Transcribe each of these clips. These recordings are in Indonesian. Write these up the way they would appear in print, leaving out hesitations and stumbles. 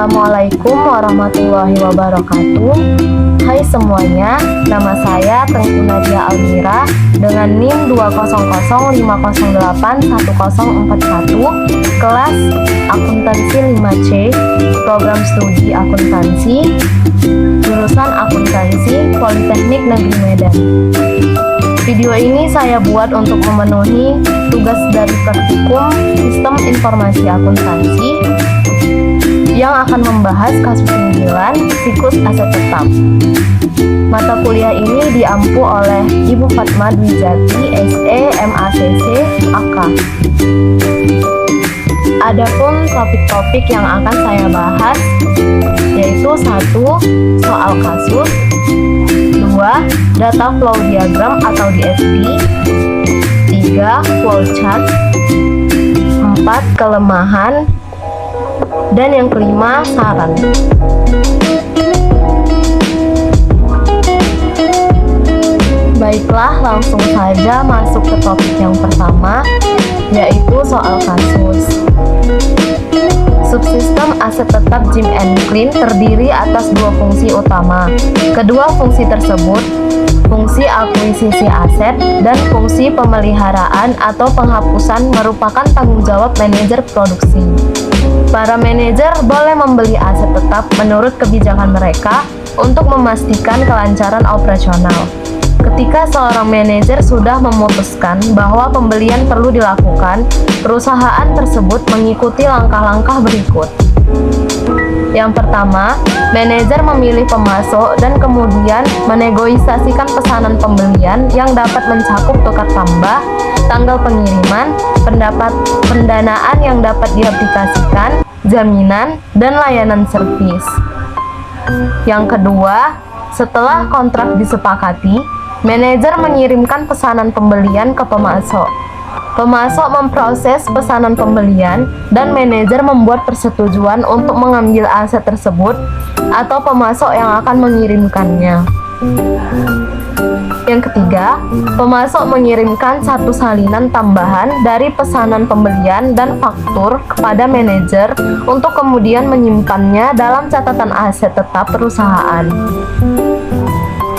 Assalamualaikum warahmatullahi wabarakatuh. Hai semuanya, nama saya Tengku Nadia Almira dengan NIM 20050081041, kelas Akuntansi 5C, program studi akuntansi, jurusan akuntansi Politeknik Negeri Medan. Video ini saya buat untuk memenuhi tugas dari praktikum Sistem Informasi Akuntansi yang akan membahas kasus 9 siklus aset tetap. Mata kuliah ini diampu oleh Ibu Fatma Dwijati, SE, MACC, AK. Adapun topik-topik yang akan saya bahas yaitu 1. Soal kasus, 2. Data flow diagram atau DFD, 3. Flowchart, 4. Kelemahan, dan yang kelima, saran. Baiklah, langsung saja masuk ke topik yang pertama, yaitu soal kasus. Subsistem aset tetap Jim and Clean terdiri atas dua fungsi utama. Kedua fungsi tersebut, fungsi akuisisi aset dan fungsi pemeliharaan atau penghapusan, merupakan tanggung jawab manajer produksi. Para manajer boleh membeli aset tetap menurut kebijakan mereka untuk memastikan kelancaran operasional. Ketika seorang manajer sudah memutuskan bahwa pembelian perlu dilakukan, perusahaan tersebut mengikuti langkah-langkah berikut. Yang pertama, manajer memilih pemasok dan kemudian menegosiasikan pesanan pembelian yang dapat mencakup tukar tambah, tanggal pengiriman, pendanaan yang dapat diaplikasikan, jaminan, dan layanan servis. Yang kedua, setelah kontrak disepakati, manajer mengirimkan pesanan pembelian ke pemasok. Pemasok memproses pesanan pembelian dan manajer membuat persetujuan untuk mengambil aset tersebut atau pemasok yang akan mengirimkannya. Yang ketiga, pemasok mengirimkan satu salinan tambahan dari pesanan pembelian dan faktur kepada manajer untuk kemudian menyimpannya dalam catatan aset tetap perusahaan.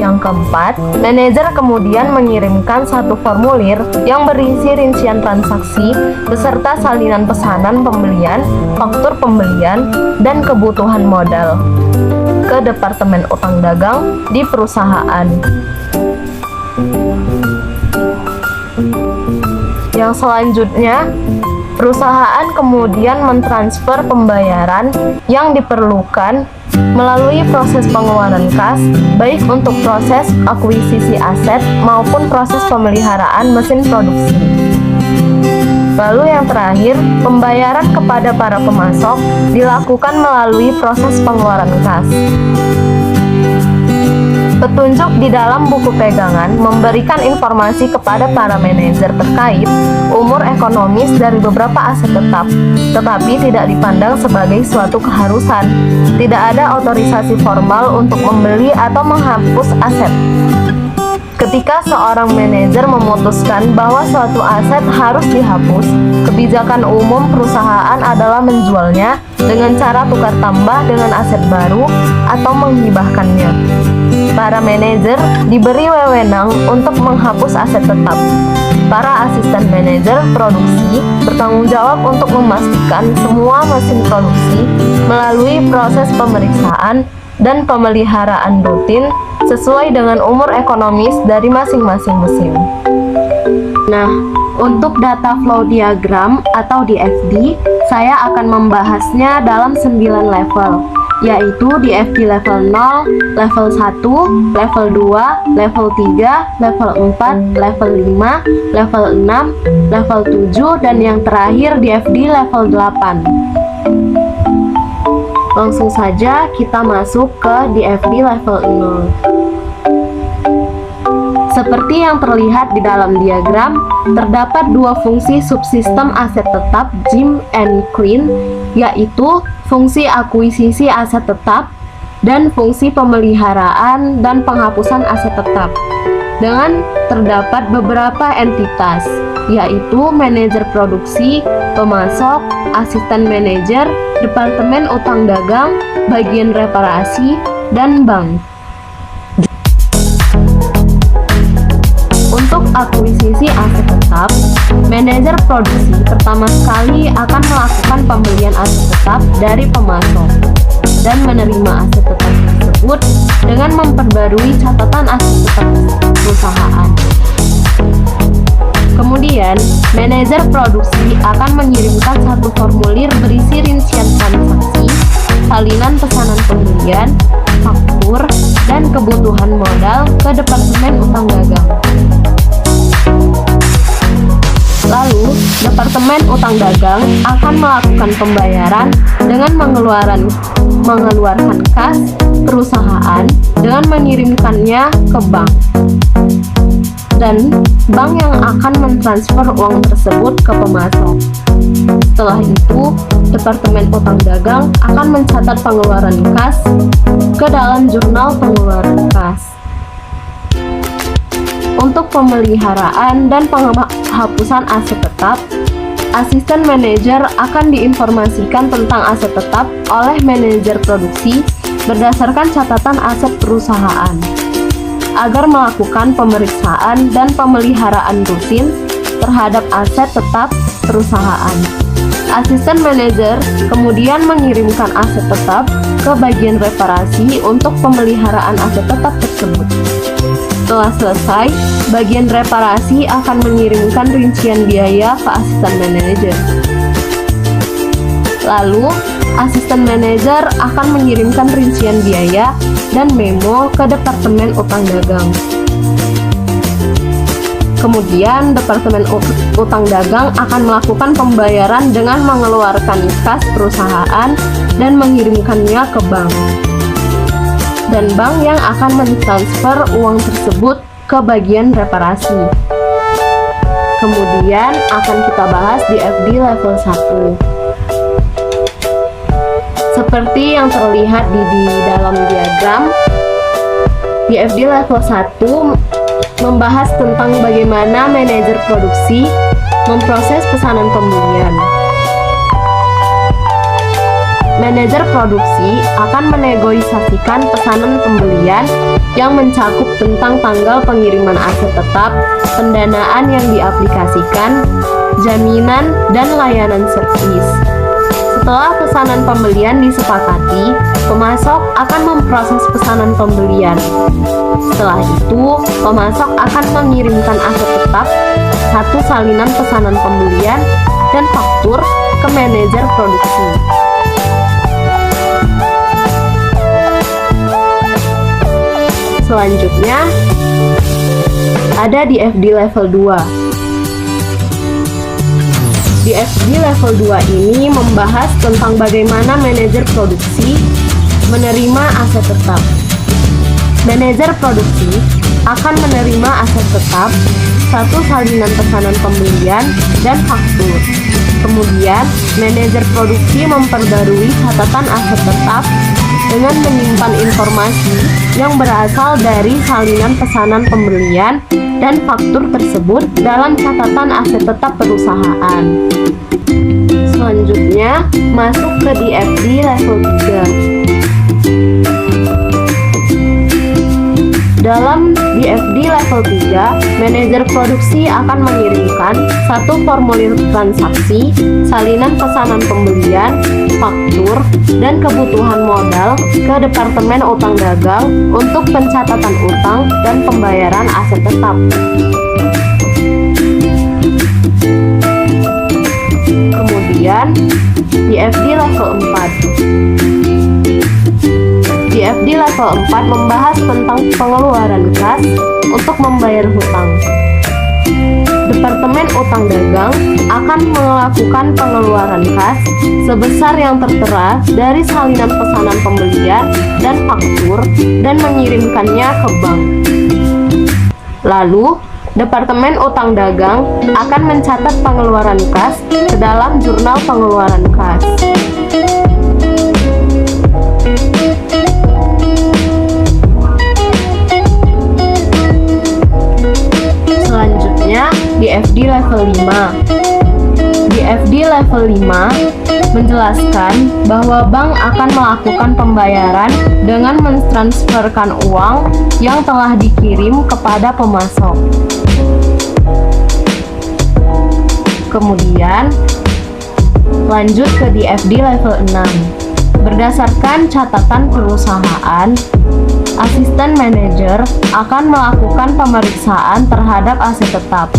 Yang keempat, manajer kemudian mengirimkan satu formulir yang berisi rincian transaksi beserta salinan pesanan pembelian, faktur pembelian, dan kebutuhan modal ke Departemen Utang Dagang di perusahaan. Yang selanjutnya, perusahaan kemudian mentransfer pembayaran yang diperlukan melalui proses pengeluaran kas, baik untuk proses akuisisi aset maupun proses pemeliharaan mesin produksi. Lalu yang terakhir, pembayaran kepada para pemasok dilakukan melalui proses pengeluaran kas. Petunjuk di dalam buku pegangan memberikan informasi kepada para manajer terkait umur ekonomis dari beberapa aset tetap, tetapi tidak dipandang sebagai suatu keharusan. Tidak ada otorisasi formal untuk membeli atau menghapus aset. Ketika seorang manajer memutuskan bahwa suatu aset harus dihapus, kebijakan umum perusahaan adalah menjualnya dengan cara tukar tambah dengan aset baru atau menghibahkannya. Para manajer diberi wewenang untuk menghapus aset tetap. Para asisten manajer produksi bertanggung jawab untuk memastikan semua mesin produksi melalui proses pemeriksaan dan pemeliharaan rutin sesuai dengan umur ekonomis dari masing-masing mesin. Nah, untuk data flow diagram atau DFD, saya akan membahasnya dalam 9 level, yaitu DFD level 0, level 1, level 2, level 3, level 4, level 5, level 6, level 7, dan yang terakhir DFD level 8. Langsung saja kita masuk ke DFD level 0. Seperti yang terlihat di dalam diagram, terdapat dua fungsi subsistem aset tetap Jim and Clean, yaitu fungsi akuisisi aset tetap dan fungsi pemeliharaan dan penghapusan aset tetap. dengan terdapat beberapa entitas, yaitu manajer produksi, pemasok, asisten manajer, departemen utang dagang, bagian reparasi, dan bank. Untuk akuisisi aset tetap, manajer produksi pertama sekali akan melakukan pembelian aset tetap dari pemasok dan menerima aset tetap tersebut dengan memperbarui catatan aset tetap perusahaan. Kemudian, manajer produksi akan mengirimkan satu formulir berisi rincian transaksi, salinan pesanan pembelian, faktur, dan kebutuhan modal ke Departemen Utang Dagang. Lalu, Departemen Utang Dagang akan melakukan pembayaran dengan mengeluarkan kas perusahaan dengan mengirimkannya ke bank. Dan bank yang akan mentransfer uang tersebut ke pemasok. Setelah itu, Departemen Utang Dagang akan mencatat pengeluaran kas ke dalam jurnal pengeluaran kas. Untuk pemeliharaan dan penghapusan aset tetap, asisten manajer akan diinformasikan tentang aset tetap oleh manajer produksi berdasarkan catatan aset perusahaan, agar melakukan pemeriksaan dan pemeliharaan rutin terhadap aset tetap perusahaan. Asisten manajer kemudian mengirimkan aset tetap ke bagian reparasi untuk pemeliharaan aset tetap tersebut. Setelah selesai, bagian reparasi akan mengirimkan rincian biaya ke asisten manajer. Lalu, asisten manajer akan mengirimkan rincian biaya dan memo ke Departemen Utang Dagang. Kemudian, Departemen Utang Dagang akan melakukan pembayaran dengan mengeluarkan kas perusahaan dan mengirimkannya ke bank. Dan bank yang akan mentransfer uang tersebut ke bagian reparasi. Kemudian akan kita bahas di FD level 1. Seperti yang terlihat di dalam diagram, di FD level 1 membahas tentang bagaimana manajer produksi memproses pesanan pembelian. Manajer produksi akan menegosiasikan pesanan pembelian yang mencakup tentang tanggal pengiriman aset tetap, pendanaan yang diaplikasikan, jaminan, dan layanan servis. Setelah pesanan pembelian disepakati, pemasok akan memproses pesanan pembelian. Setelah itu, pemasok akan mengirimkan aset tetap, satu salinan pesanan pembelian, dan faktur ke manajer produksi. Selanjutnya, ada di FD level 2. Di FD level 2 ini membahas tentang bagaimana manajer produksi menerima aset tetap. Manajer produksi akan menerima aset tetap, satu salinan pesanan pembelian, dan faktur. Kemudian, manajer produksi memperbarui catatan aset tetap dengan menyimpan informasi yang berasal dari salinan pesanan pembelian dan faktur tersebut dalam catatan aset tetap perusahaan. Selanjutnya, masuk ke DFD level 3. Dalam DFD level 3, manajer produksi akan mengirimkan satu formulir transaksi, salinan pesanan pembelian, faktur, dan kebutuhan modal ke Departemen Utang Dagang untuk pencatatan utang dan pembayaran aset tetap. Kemudian, DFD level 4. DFD level 4 membahas tentang pengeluaran kas untuk membayar hutang. Departemen Utang Dagang akan melakukan pengeluaran kas sebesar yang tertera dari salinan pesanan pembelian dan faktur dan mengirimkannya ke bank. Lalu, Departemen Utang Dagang akan mencatat pengeluaran kas ke dalam jurnal pengeluaran kas. level 5 menjelaskan bahwa bank akan melakukan pembayaran dengan mentransferkan uang yang telah dikirim kepada pemasok. Kemudian lanjut ke DFD level 6. Berdasarkan catatan perusahaan, asisten manajer akan melakukan pemeriksaan terhadap aset tetap.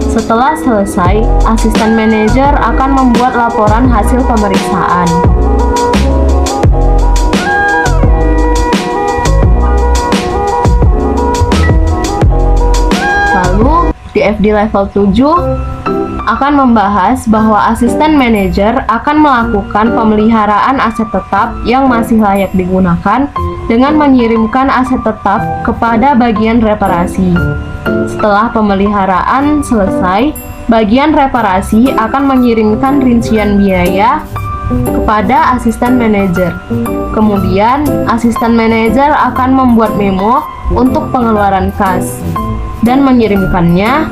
Setelah selesai, asisten manajer akan membuat laporan hasil pemeriksaan. Lalu, DFD level 7 akan membahas bahwa asisten manajer akan melakukan pemeliharaan aset tetap yang masih layak digunakan dengan mengirimkan aset tetap kepada bagian reparasi. Setelah pemeliharaan selesai, bagian reparasi akan mengirimkan rincian biaya kepada asisten manajer. Kemudian, asisten manajer akan membuat memo untuk pengeluaran kas dan mengirimkannya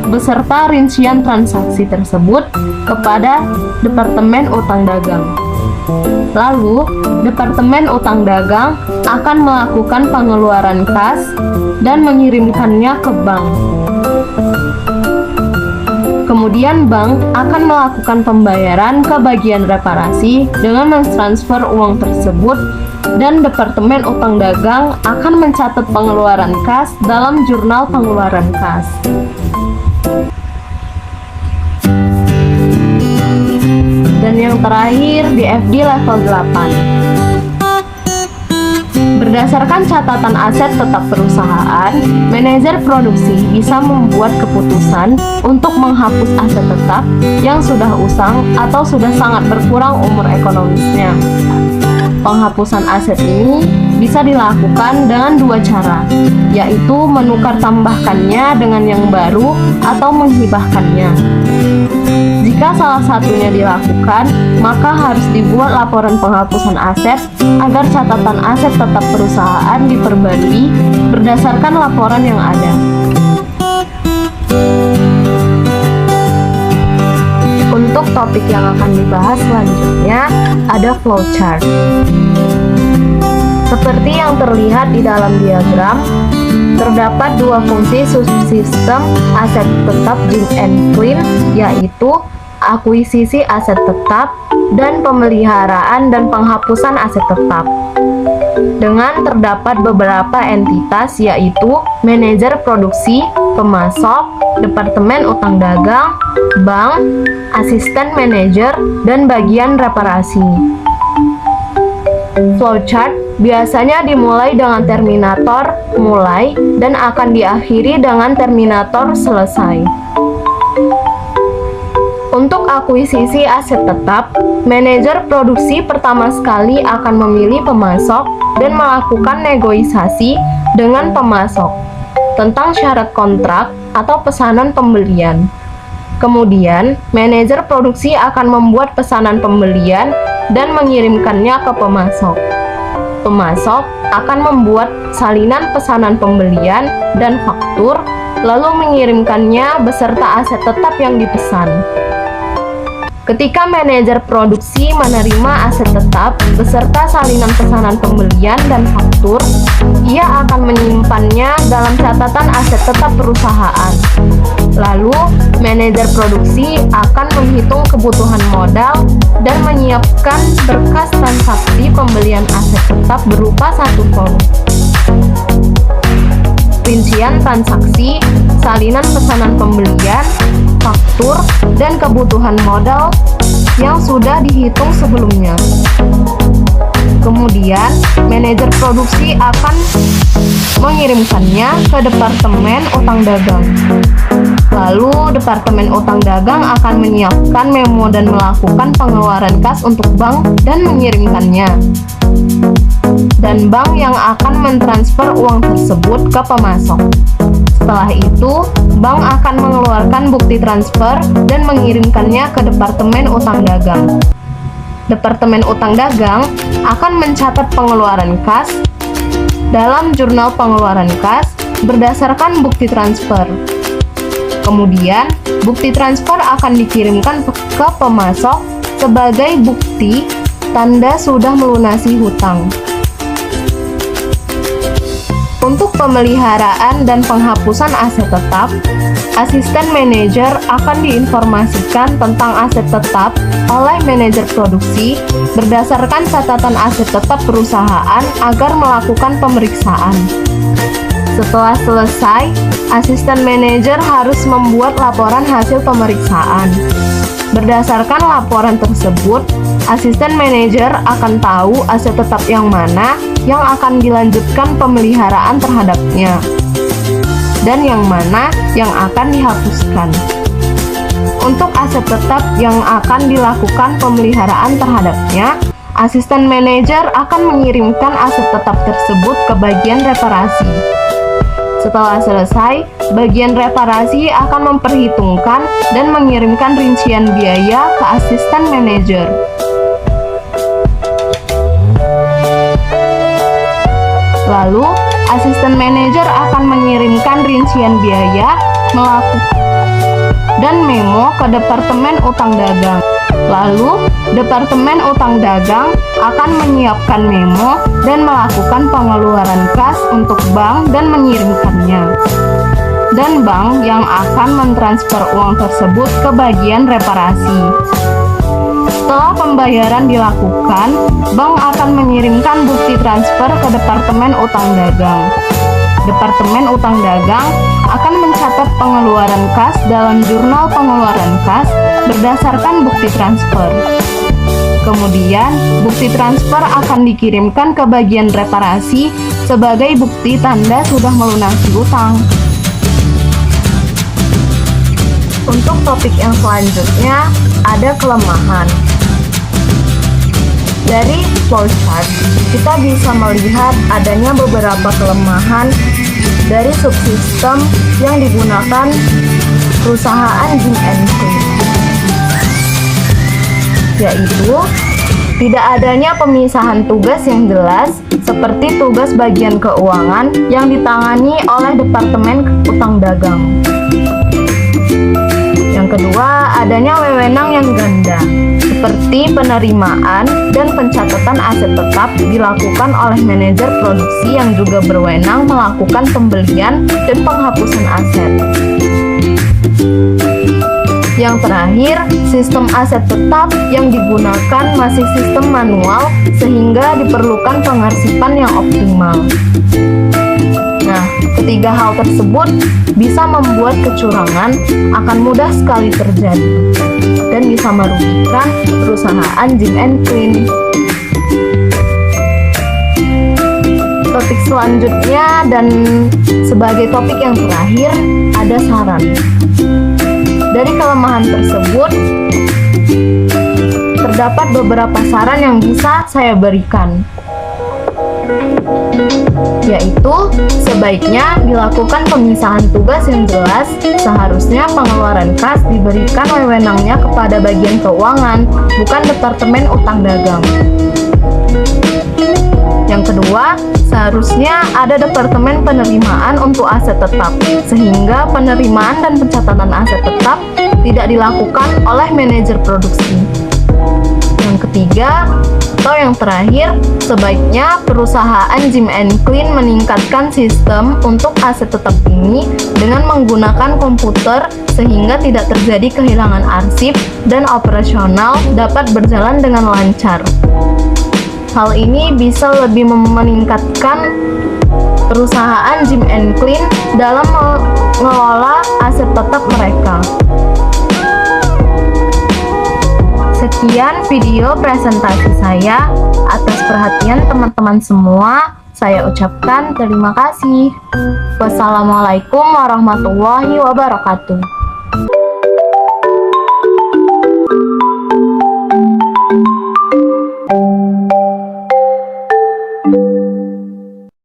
beserta rincian transaksi tersebut kepada Departemen Utang Dagang. Lalu, Departemen Utang Dagang akan melakukan pengeluaran kas dan mengirimkannya ke bank. Kemudian bank akan melakukan pembayaran ke bagian reparasi dengan mentransfer uang tersebut, dan Departemen Utang Dagang akan mencatat pengeluaran kas dalam jurnal pengeluaran kas. Dan yang terakhir, DFD level 8. Berdasarkan catatan aset tetap perusahaan, manajer produksi bisa membuat keputusan untuk menghapus aset tetap yang sudah usang atau sudah sangat berkurang umur ekonomisnya. Penghapusan aset ini bisa dilakukan dengan dua cara, yaitu menukar tambahkannya dengan yang baru atau menghibahkannya. Jika salah satunya dilakukan, maka harus dibuat laporan penghapusan aset agar catatan aset tetap perusahaan diperbarui berdasarkan laporan yang ada. Untuk topik yang akan dibahas selanjutnya ada flowchart. Seperti yang terlihat di dalam diagram, terdapat dua fungsi subsistem aset tetap Jim and Flynn, yaitu akuisisi aset tetap dan pemeliharaan dan penghapusan aset tetap. Dengan terdapat beberapa entitas, yaitu manajer produksi, pemasok, Departemen Utang Dagang, bank, asisten manajer, dan bagian reparasi. Flowchart biasanya dimulai dengan terminator mulai dan akan diakhiri dengan terminator selesai. Untuk akuisisi aset tetap, manajer produksi pertama sekali akan memilih pemasok dan melakukan negosiasi dengan pemasok tentang syarat kontrak atau pesanan pembelian. Kemudian, manajer produksi akan membuat pesanan pembelian dan mengirimkannya ke pemasok. Pemasok akan membuat salinan pesanan pembelian dan faktur, lalu mengirimkannya beserta aset tetap yang dipesan. Ketika manajer produksi menerima aset tetap beserta salinan pesanan pembelian dan faktur, ia akan menyimpannya dalam catatan aset tetap perusahaan. Lalu, manajer produksi akan menghitung kebutuhan modal dan menyiapkan berkas transaksi pembelian aset tetap berupa satu form. Rincian transaksi, salinan pesanan pembelian, faktur, dan kebutuhan modal yang sudah dihitung sebelumnya. Kemudian, manajer produksi akan mengirimkannya ke Departemen Utang Dagang. Lalu, Departemen Utang Dagang akan menyiapkan memo dan melakukan pengeluaran kas untuk bank dan mengirimkannya. Dan bank yang akan mentransfer uang tersebut ke pemasok. Setelah itu, bank akan mengeluarkan bukti transfer dan mengirimkannya ke Departemen Utang Dagang. Departemen Utang Dagang akan mencatat pengeluaran kas dalam jurnal pengeluaran kas berdasarkan bukti transfer. Kemudian, bukti transfer akan dikirimkan ke pemasok sebagai bukti tanda sudah melunasi hutang. Untuk pemeliharaan dan penghapusan aset tetap, asisten manajer akan diinformasikan tentang aset tetap oleh manajer produksi berdasarkan catatan aset tetap perusahaan agar melakukan pemeriksaan. Setelah selesai, asisten manajer harus membuat laporan hasil pemeriksaan. Berdasarkan laporan tersebut, asisten manajer akan tahu aset tetap yang mana yang akan dilanjutkan pemeliharaan terhadapnya dan yang mana yang akan dihapuskan. Untuk aset tetap yang akan dilakukan pemeliharaan terhadapnya, asisten manajer akan mengirimkan aset tetap tersebut ke bagian reparasi. Setelah selesai, bagian reparasi akan memperhitungkan dan mengirimkan rincian biaya ke asisten manajer. Lalu, asisten manajer akan mengirimkan rincian biaya dan memo ke Departemen Utang Dagang. Lalu, Departemen Utang Dagang akan menyiapkan memo dan melakukan pengeluaran kas untuk bank dan mengirimkannya. Dan bank yang akan mentransfer uang tersebut ke bagian reparasi. Setelah pembayaran dilakukan, bank akan mengirimkan bukti transfer ke Departemen Utang Dagang. Departemen Utang Dagang akan mencatat pengeluaran kas dalam jurnal pengeluaran kas berdasarkan bukti transfer. Kemudian, bukti transfer akan dikirimkan ke bagian reparasi sebagai bukti tanda sudah melunasi utang. Untuk topik yang selanjutnya, ada kelemahan. Dari flowchart, kita bisa melihat adanya beberapa kelemahan dari subsistem yang digunakan perusahaan Jim & Clean, yaitu tidak adanya pemisahan tugas yang jelas seperti tugas bagian keuangan yang ditangani oleh Departemen Utang Dagang. Yang kedua, adanya wewenang yang ganda, seperti penerimaan dan pencatatan aset tetap dilakukan oleh manajer produksi yang juga berwenang melakukan pembelian dan penghapusan aset. Yang terakhir, sistem aset tetap yang digunakan masih sistem manual sehingga diperlukan pengarsipan yang optimal. Nah, ketiga hal tersebut bisa membuat kecurangan akan mudah sekali terjadi dan bisa merugikan perusahaan Jim & Clean. Topik selanjutnya dan sebagai topik yang terakhir ada saran. Dari kelemahan tersebut, terdapat beberapa saran yang bisa saya berikan, yaitu sebaiknya dilakukan pemisahan tugas yang jelas. Seharusnya pengeluaran kas diberikan wewenangnya kepada bagian keuangan, bukan Departemen Utang Dagang. Yang kedua, seharusnya ada Departemen Penerimaan untuk aset tetap, sehingga penerimaan dan pencatatan aset tetap tidak dilakukan oleh manajer produksi. Yang ketiga, atau yang terakhir, sebaiknya perusahaan Jim & Clean meningkatkan sistem untuk aset tetap ini dengan menggunakan komputer sehingga tidak terjadi kehilangan arsip dan operasional dapat berjalan dengan lancar. Hal ini bisa lebih meningkatkan perusahaan Jim & Clean dalam mengelola aset tetap mereka. Sekian video presentasi saya. Atas perhatian teman-teman semua, saya ucapkan terima kasih. Wassalamualaikum warahmatullahi wabarakatuh.